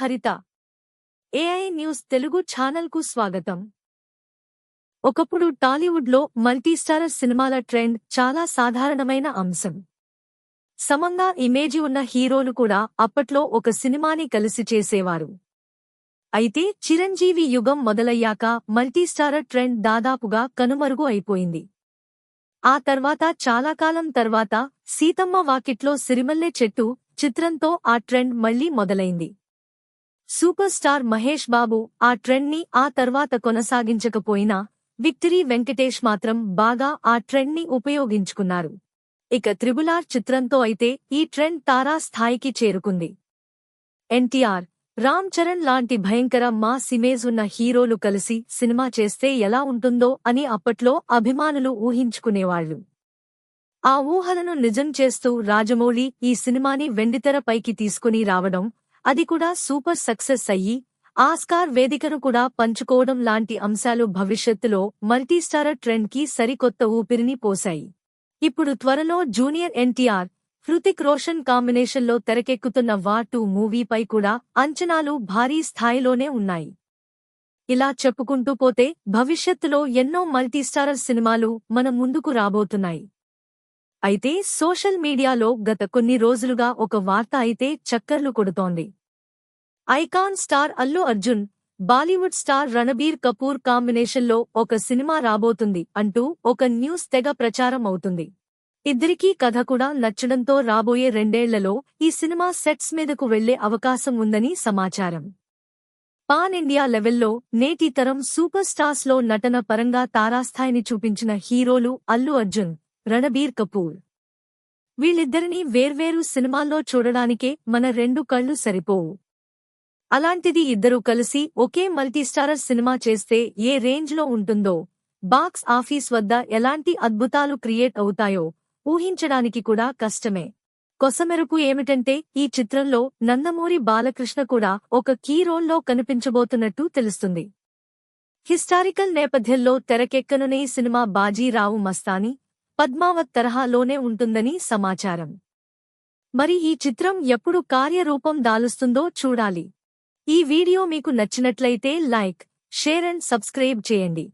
హరిత. AI news Telugu ఛానల్కు స్వాగతం. ఒకప్పుడు టాలీవుడ్లో మల్టీస్టారర్ సినిమాల ట్రెండ్ చాలా సాధారణమైన అంశం. సమంగా ఇమేజ్ ఉన్న హీరోలు కూడా అప్పట్లో ఒక సినిమాని కలిసి చేసేవారు. అయితే చిరంజీవి యుగం మొదలయ్యాక మల్టీస్టారర్ ట్రెండ్ దాదాపుగా కనుమరుగు అయిపోయింది. ఆ తర్వాత చాలా కాలం తర్వాత సీతమ్మ వాకిట్లో సిరిమల్లె చెట్టు చిత్రంతో ఆ ట్రెండ్ మళ్లీ మొదలైంది. సూపర్ స్టార్ మహేష్ బాబు ఆ ట్రెండ్ని ఆ తర్వాత కొనసాగించకపోయినా విక్టరీ వెంకటేష్ మాత్రం బాగా ఆ ట్రెండ్ని ఉపయోగించుకున్నారు. ఇక త్రిబుల్ ఆర్ చిత్రంతో అయితే ఈ ట్రెండ్ తారా స్థాయికి చేరుకుంది. ఎన్టీఆర్, రామ్ చరణ్ లాంటి భయంకర మాస్ ఇమేజ్ ఉన్న హీరోలు కలిసి సినిమా చేస్తే ఎలా ఉంటుందో అని అప్పట్లో అభిమానులు ఊహించుకునేవాళ్లు. ఆ ఊహలను నిజం చేస్తూ రాజమౌళి ఈ సినిమాని వెండితెర పైకి తీసుకుని రావడం, అది కూడా సూపర్ సక్సెస్ అయ్యి ఆస్కార్ వేదికను కూడా పంచుకోవడం లాంటి అంశాలు భవిష్యత్తులో మల్టీస్టారర్ ట్రెండ్కి సరికొత్త ఊపిరిని పోశాయి. ఇప్పుడు త్వరలో జూనియర్ ఎన్టీఆర్, హృతిక్ రోషన్ కాంబినేషన్లో తెరకెక్కుతున్న వార్ 2 మూవీపై కూడా అంచనాలు భారీ స్థాయిలోనే ఉన్నాయి. ఇలా చెప్పుకుంటూ పోతే భవిష్యత్తులో ఎన్నో మల్టీస్టారర్ సినిమాలు మన ముందుకు రాబోతున్నాయి. అయితే సోషల్ మీడియాలో గత కొన్ని రోజులుగా ఒక వార్త అయితే చక్కర్లు కొడుతోంది. Icon star Allu Arjun, Bollywood star Ranbir Kapoor కాంబినేషన్లో ఒక సినిమా రాబోతుంది అంటూ ఒక న్యూస్ తెగ ప్రచారం అవుతుంది. ఇద్దరికీ కథ కూడా నచ్చడంతో రాబోయే 2 ఏళ్లలో ఈ సినిమా సెట్స్ మీదకు వెళ్లే అవకాశం ఉందని సమాచారం. పాన్ ఇండియా లెవెల్లో నేటి తరం సూపర్ స్టార్స్లో నటన పరంగా తారాస్థాయిని చూపించిన హీరోలు అల్లు అర్జున్, రణబీర్ కపూర్. వీళ్ళిద్దరినీ వేర్వేరు సినిమాల్లో చూడడానికే మన 2 కళ్ళు సరిపోవు. అలాంటిది ఇద్దరూ కలిసి ఒకే మల్టీస్టారర్ సినిమా చేస్తే ఏ రేంజ్లో ఉంటుందో, బాక్స్ ఆఫీస్ వద్ద ఎలాంటి అద్భుతాలు క్రియేట్ అవుతాయో ఊహించడానికి కూడా కష్టమే. కొసమెరుపు ఏమిటంటే ఈ చిత్రంలో నందమూరి బాలకృష్ణ కూడా ఒక కీ రోల్లో కనిపించబోతున్నట్టు తెలుస్తుంది. హిస్టారికల్ నేపథ్యంలో తెరకెక్కనున్న ఈ సినిమా బాజీరావు మస్తానీ, పద్మావత్ తరహాలోనే ఉంటుందని సమాచారం. మరి ఈ చిత్రం ఎప్పుడు కార్యరూపం దాలుస్తుందో చూడాలి. ఈ వీడియో మీకు నచ్చినట్లయితే లైక్, షేర్ అండ్ సబ్స్క్రైబ్ చేయండి.